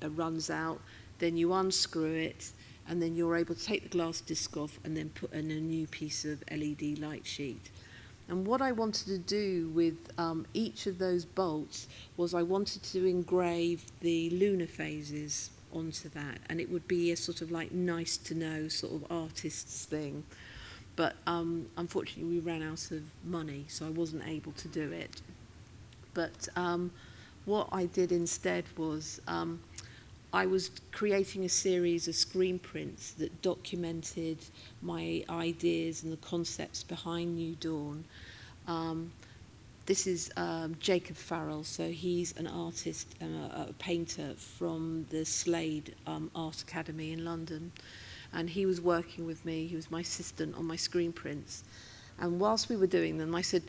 runs out, then you unscrew it, and then you're able to take the glass disc off and then put in a new piece of LED light sheet. And what I wanted to do with each of those bolts was I wanted to engrave the lunar phases onto that, and it would be a sort of like nice to know sort of artist's thing. But unfortunately we ran out of money, so I wasn't able to do it. But what I did instead was I was creating a series of screen prints that documented my ideas and the concepts behind New Dawn. This is Jacob Farrell, so he's an artist and a painter from the Slade Art Academy in London. And he was working with me, he was my assistant on my screen prints. And whilst we were doing them, I said,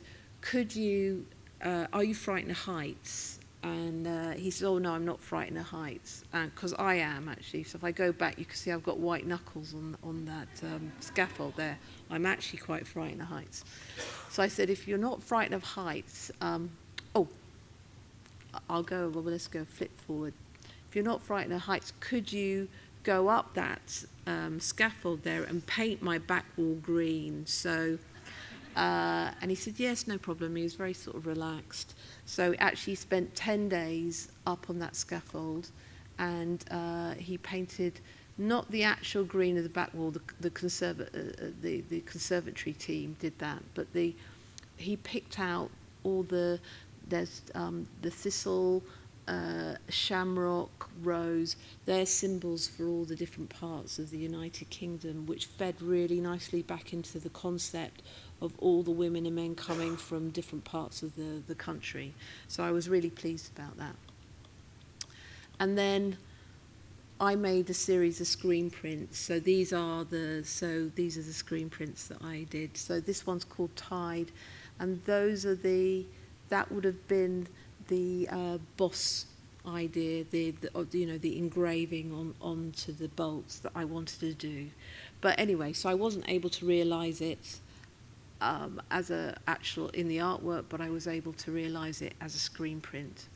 are you frightened of heights? And he said, oh no, I'm not frightened of heights, because I am actually. So if I go back, you can see I've got white knuckles on that scaffold there. I'm actually quite frightened of heights. So I said, if you're not frightened of heights, well, let's go flip forward. If you're not frightened of heights, could you go up that scaffold there and paint my back wall green? So, and he said, yes, no problem. He was very sort of relaxed. So actually spent 10 days up on that scaffold, and he painted not the actual green of the back wall, the conservatory team did that, but he picked out all the there's the thistle, shamrock, rose. They're symbols for all the different parts of the United Kingdom, which fed really nicely back into the concept of all the women and men coming from different parts of the country. So I was really pleased about that. And then I made a series of screen prints. So these are the screen prints that I did. So this one's called Tide, and that would have been the boss idea, the engraving onto the bolts that I wanted to do. But anyway, so I wasn't able to realise it as a actual in the artwork, but I was able to realise it as a screen print.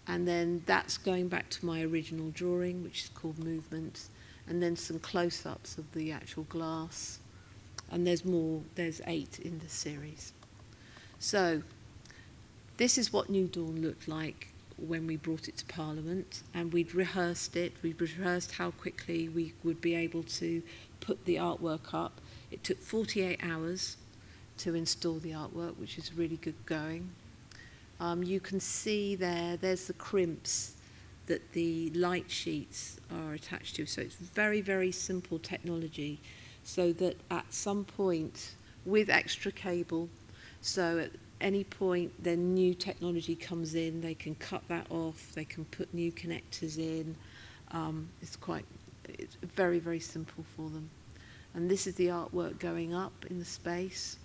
And then that's going back to my original drawing, which is called Movement, and then some close-ups of the actual glass. And there's 8 in the series. So this is what New Dawn looked like when we brought it to Parliament, and we'd rehearsed it. We'd rehearsed how quickly we would be able to put the artwork up. It took 48 hours to install the artwork, which is really good going. You can see there's the crimps that the light sheets are attached to. So it's very, very simple technology, so that at some point, with extra cable, so at any point then new technology comes in, they can cut that off, they can put new connectors in. It's very, very simple for them. And this is the artwork going up in the space.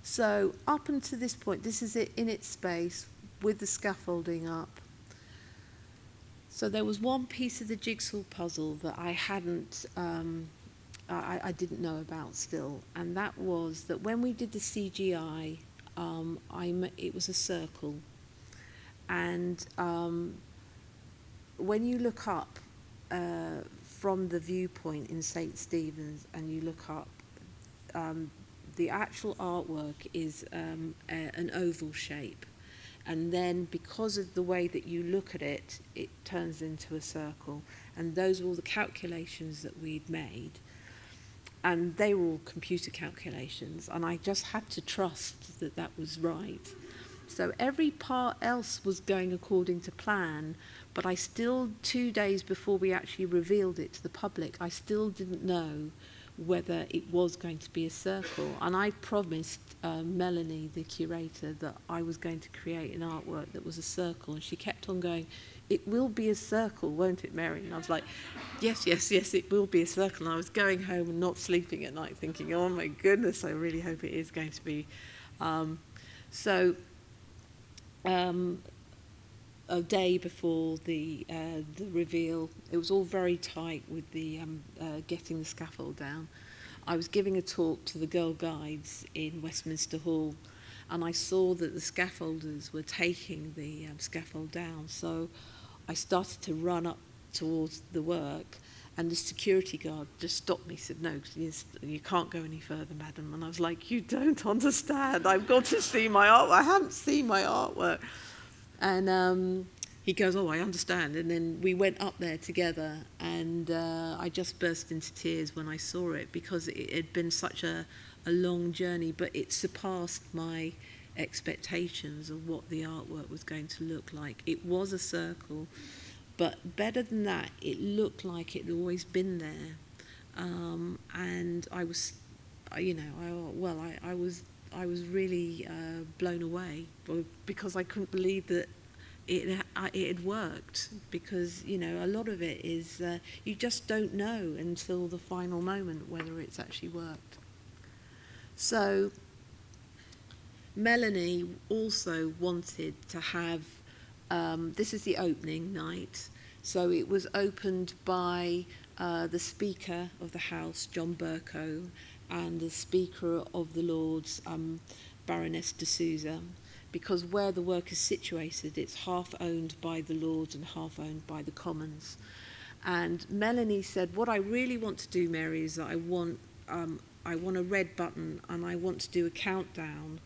So up until this point, this is it in its space with the scaffolding up. So there was one piece of the jigsaw puzzle that I hadn't, I didn't know about still, and that was that when we did the CGI, it was a circle, and when you look up from the viewpoint in St. Stephen's and you look up, the actual artwork is an oval shape, and then because of the way that you look at it, it turns into a circle. And those were all the calculations that we'd made, and they were all computer calculations, and I just had to trust that that was right. So every part else was going according to plan, but I still, 2 days before we actually revealed it to the public, I still didn't know whether it was going to be a circle. And I promised Melanie, the curator, that I was going to create an artwork that was a circle, and she kept on going, "It will be a circle, won't it, Mary?" And I was like, yes, it will be a circle. And I was going home and not sleeping at night thinking, oh my goodness, I really hope it is going to be. A day before the reveal, it was all very tight with the getting the scaffold down. I was giving a talk to the Girl Guides in Westminster Hall, and I saw that the scaffolders were taking the scaffold down. So I started to run up towards the work, and the security guard just stopped me, said, "No, you can't go any further, madam." And I was like, "You don't understand. I've got to see my artwork. I haven't seen my artwork." And he goes, "Oh, I understand." And then we went up there together, and I just burst into tears when I saw it, because it had been such a long journey, but it surpassed my expectations of what the artwork was going to look like. It was a circle, but better than that, it looked like it had always been there. And I was, I was really blown away, because I couldn't believe that it had worked, because a lot of it is you just don't know until the final moment whether it's actually worked. So Melanie also wanted to have, this is the opening night, so it was opened by the Speaker of the House, John Bercow, and the Speaker of the Lords, Baroness de Souza, because where the work is situated, it's half owned by the Lords and half owned by the Commons. And Melanie said, "What I really want to do, Mary, is that I want a red button, and I want to do a countdown."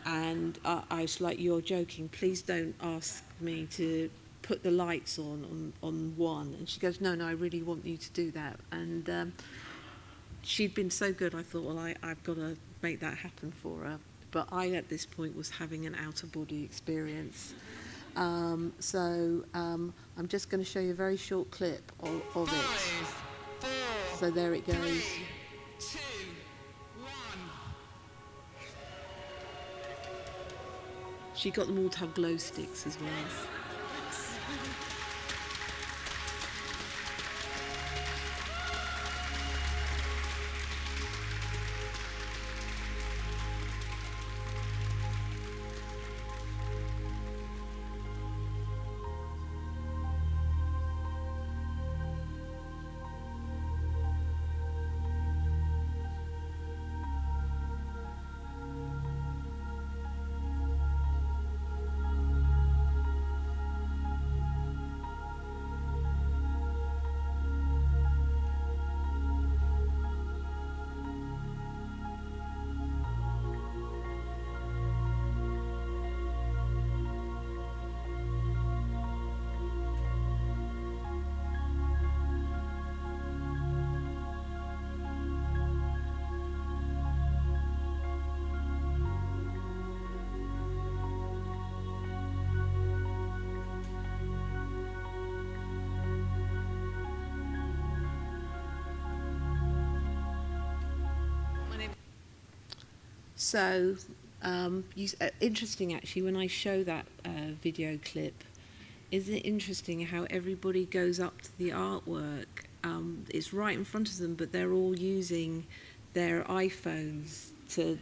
And I was like, "You're joking, please don't ask me to put the lights on one." And she goes, no, I really want you to do that. And she'd been so good, I thought, well, I've got to make that happen for her. but I at this point was having an out-of-body experience. I'm just going to show you a very short clip of it. So there it goes. 3, 2, 1. She got them all to have glow sticks as well. So, interesting actually, when I show that video clip, isn't it interesting how everybody goes up to the artwork? It's right in front of them, but they're all using their iPhones to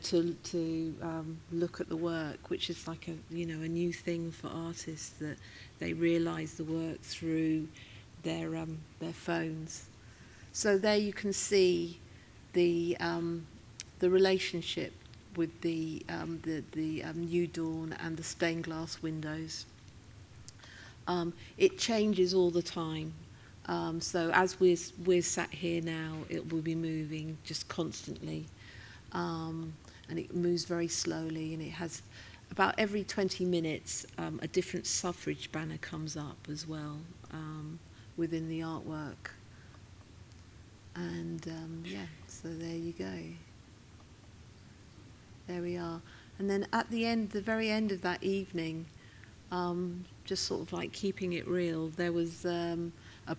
look at the work, which is like a new thing for artists, that they realise the work through their phones. So there you can see the relationship with the New Dawn and the stained glass windows. It changes all the time. So as we're sat here now, it will be moving just constantly, and it moves very slowly. And it has about every 20 minutes a different suffrage banner comes up as well within the artwork. And so there you go. There we are. And then at the end, the very end of that evening, just sort of like keeping it real, there was a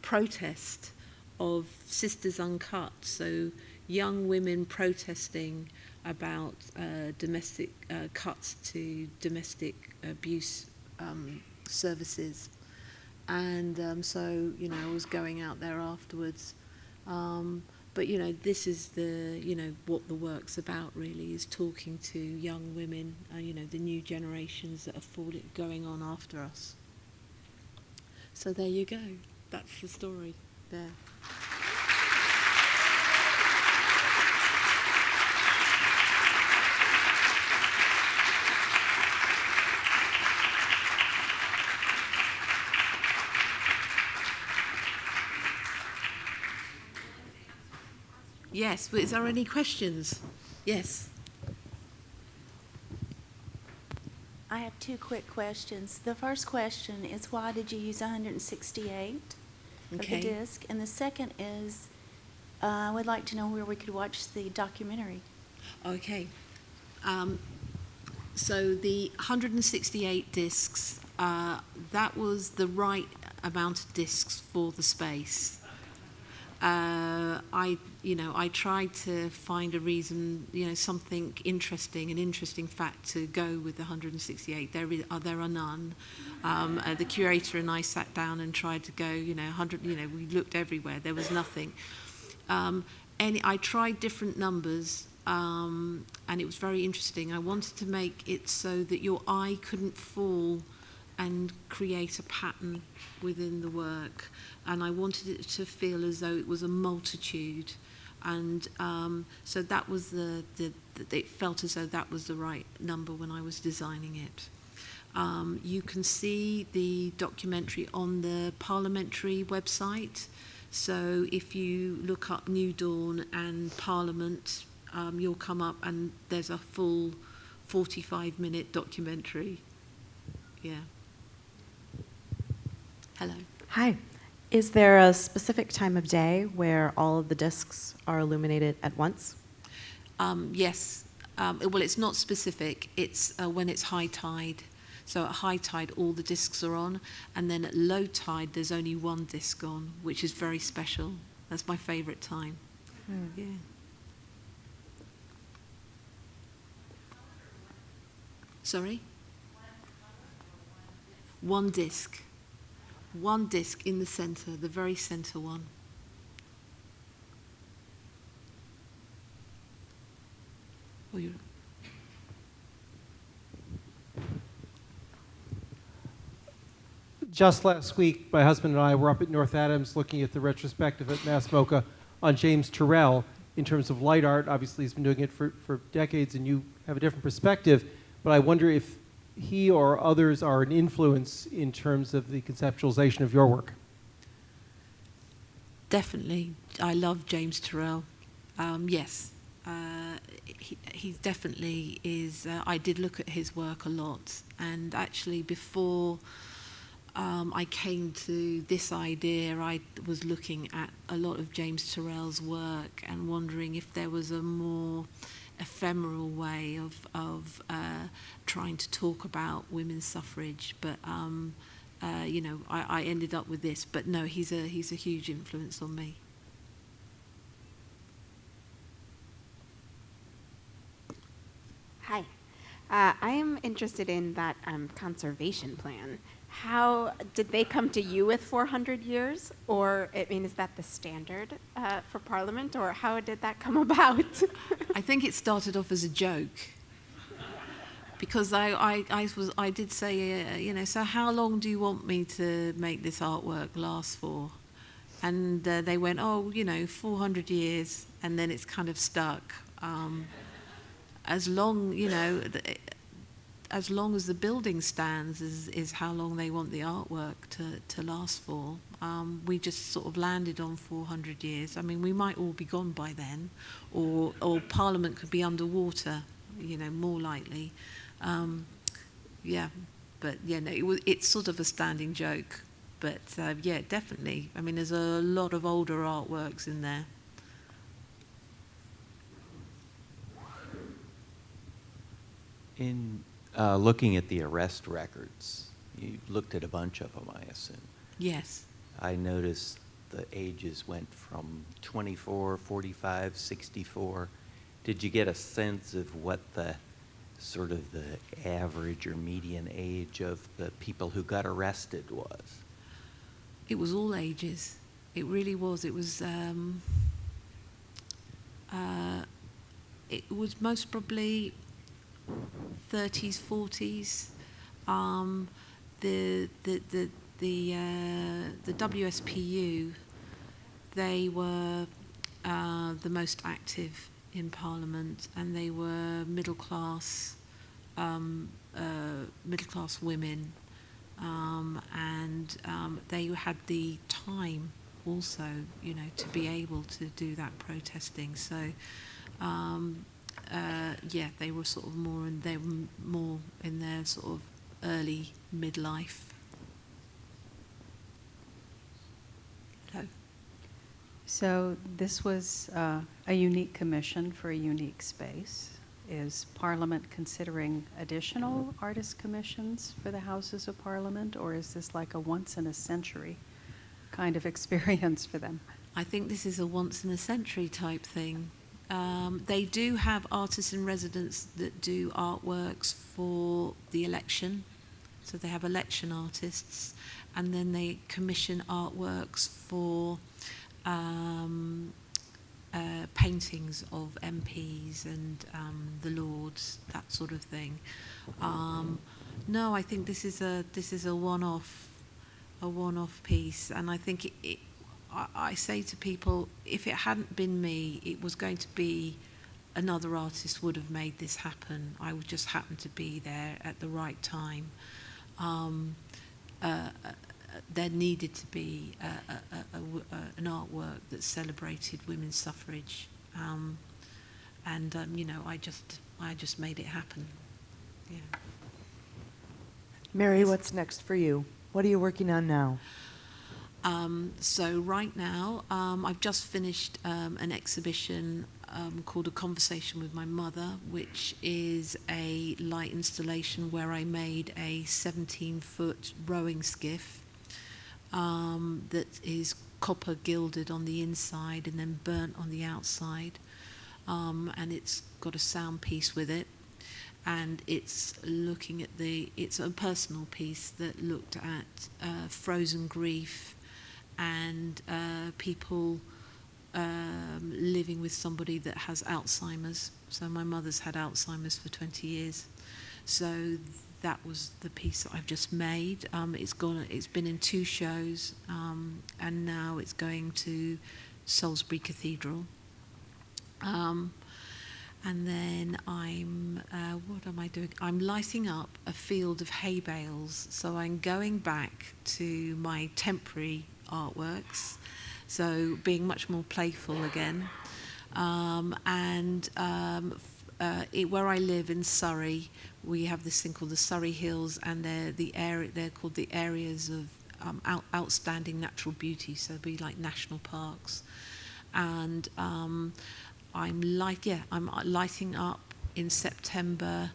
protest of Sisters Uncut, so young women protesting about domestic cuts to domestic abuse services. And so, I was going out there afterwards. But, this is what the work's about, really, is talking to young women, the new generations that are going on after us. So there you go. That's the story there. Yes, but is there any questions? Yes. I have two quick questions. The first question is, why did you use 168 of the disc? And the second is, I would like to know where we could watch the documentary. Okay. So the 168 discs, that was the right amount of discs for the space. I tried to find a reason, something interesting, an interesting fact to go with the 168. There are none. The curator and I sat down and tried to go, 100. We looked everywhere. There was nothing. I tried different numbers, and it was very interesting. I wanted to make it so that your eye couldn't fall and create a pattern within the work. And I wanted it to feel as though it was a multitude. And so that was it felt as though that was the right number when I was designing it. You can see the documentary on the parliamentary website. So if you look up New Dawn and Parliament, you'll come up and there's a full 45-minute documentary. Yeah. Hello. Hi. Is there a specific time of day where all of the discs are illuminated at once? Yes. Well, it's not specific. It's when it's high tide. So at high tide, all the discs are on, and then at low tide, there's only one disc on, which is very special. That's my favourite time. Yeah. Sorry? One disc. One disc in the centre, the very centre one. Oh, you're... Just last week, my husband and I were up at North Adams looking at the retrospective at Mass MoCA on James Turrell in terms of light art. Obviously, he's been doing it for decades, and you have a different perspective. But I wonder if he or others are an influence in terms of the conceptualization of your work. Definitely. I love James Turrell. Yes. He definitely is. I did look at his work a lot. And actually, before I came to this idea, I was looking at a lot of James Turrell's work and wondering if there was a more ephemeral way of trying to talk about women's suffrage. But you know, I ended up with this. But no, he's a huge influence on me. Hi. I am interested in that conservation plan. How did they come to you with 400 years? Or, I mean, is that the standard for Parliament? Or how did that come about? I think it started off as a joke. Because I did say, you know, so how long do you want me to make this artwork last for? And they went, oh, you know, 400 years. And then it's kind of stuck. As long, you know, as long as the building stands is how long they want the artwork to last for. We just sort of landed on 400 years. I mean, we might all be gone by then, or Parliament could be underwater, you know, more likely. Yeah, but yeah, no, it's sort of a standing joke. But yeah, definitely. I mean, there's a lot of older artworks in there. In looking at the arrest records, you looked at a bunch of them, I assume. Yes. I noticed the ages went from 24, 45, 64. Did you get a sense of what the sort of the average or median age of the people who got arrested was? It was all ages. It really was. It was most probably 30s, 40s. The WSPU, they were the most active in Parliament, and they were middle class women, and they had the time also, you know, to be able to do that protesting. So. Yeah, they were sort of more in their sort of early midlife. Hello. So this was a unique commission for a unique space. Is Parliament considering additional artist commissions for the Houses of Parliament, or is this like a once-in-a-century kind of experience for them? I think this is a once-in-a-century type thing. They do have artists in residence that do artworks for the election. So they have election artists, and then they commission artworks for paintings of MPs and the Lords, that sort of thing. No, I think this is a one-off piece, and I think I say to people, if it hadn't been me, it was going to be another artist would have made this happen. I would just happen to be there at the right time. There needed to be an artwork that celebrated women's suffrage, and you know, I just made it happen. Yeah. Mary, what's next for you? What are you working on now? So right now, I've just finished an exhibition called A Conversation with My Mother, which is a light installation where I made a 17-foot rowing skiff that is copper gilded on the inside and then burnt on the outside. And it's got a sound piece with it. And it's looking at it's a personal piece that looked at frozen grief and people living with somebody that has Alzheimer's. So my mother's had Alzheimer's for 20 years. So that was the piece that I've just made. It's been in 2 shows, and now it's going to Salisbury Cathedral. And then what am I doing? I'm lighting up a field of hay bales. So I'm going back to my temporary artworks, so being much more playful again. Where I live in Surrey, we have this thing called the Surrey Hills, and they're called the areas of outstanding natural beauty, so it'd be like national parks. And I'm lighting up in September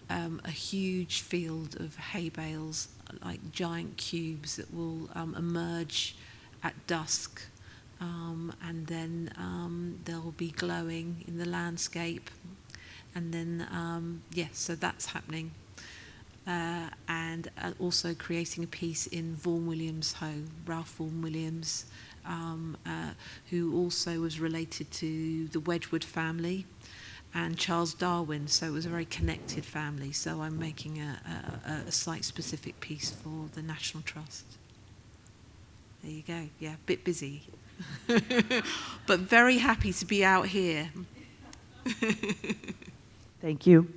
a huge field of hay bales, like giant cubes that will emerge at dusk, and then they'll be glowing in the landscape. And then, so that's happening. And also creating a piece in Vaughan Williams' home, Ralph Vaughan Williams, who also was related to the Wedgwood family and Charles Darwin, so it was a very connected family. So I'm making a site-specific piece for the National Trust. There you go. Yeah, a bit busy. But very happy to be out here. Thank you.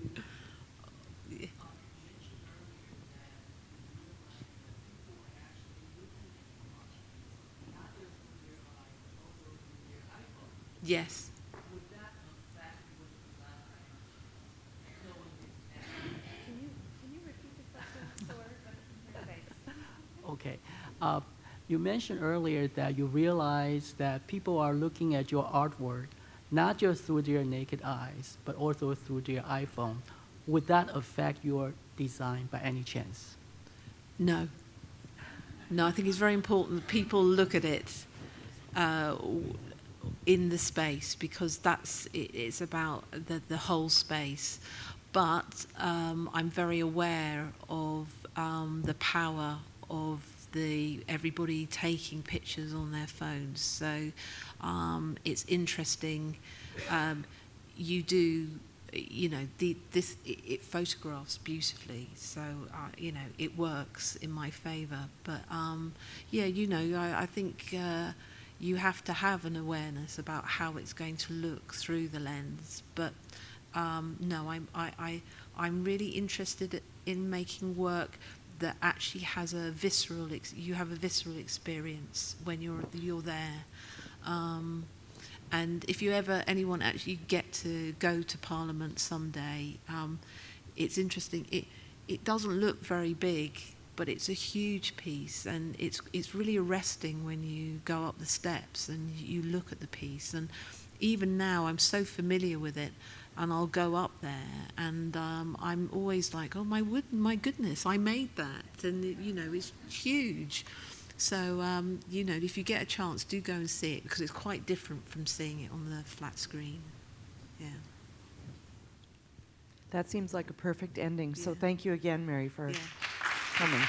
Yes. Okay. You mentioned earlier that you realize that people are looking at your artwork not just through their naked eyes, but also through their iPhone. Would that affect your design by any chance? No. No, I think it's very important that people look at it in the space, because it's about the whole space. But I'm very aware of the power of everybody taking pictures on their phones. So it's interesting. It photographs beautifully, so it works in my favor. But I think you have to have an awareness about how it's going to look through the lens. But no, I'm really interested in making work that actually has a visceral experience when you're there. And if anyone actually get to go to Parliament someday, it's interesting. It doesn't look very big, but it's a huge piece, and it's really arresting when you go up the steps and you look at the piece. And even now, I'm so familiar with it, and I'll go up there, and I'm always like, oh my goodness, I made that, and it's huge. So if you get a chance, do go and see it, because it's quite different from seeing it on the flat screen. Yeah. That seems like a perfect ending. So Yeah. thank you again, Mary, for Yeah. coming.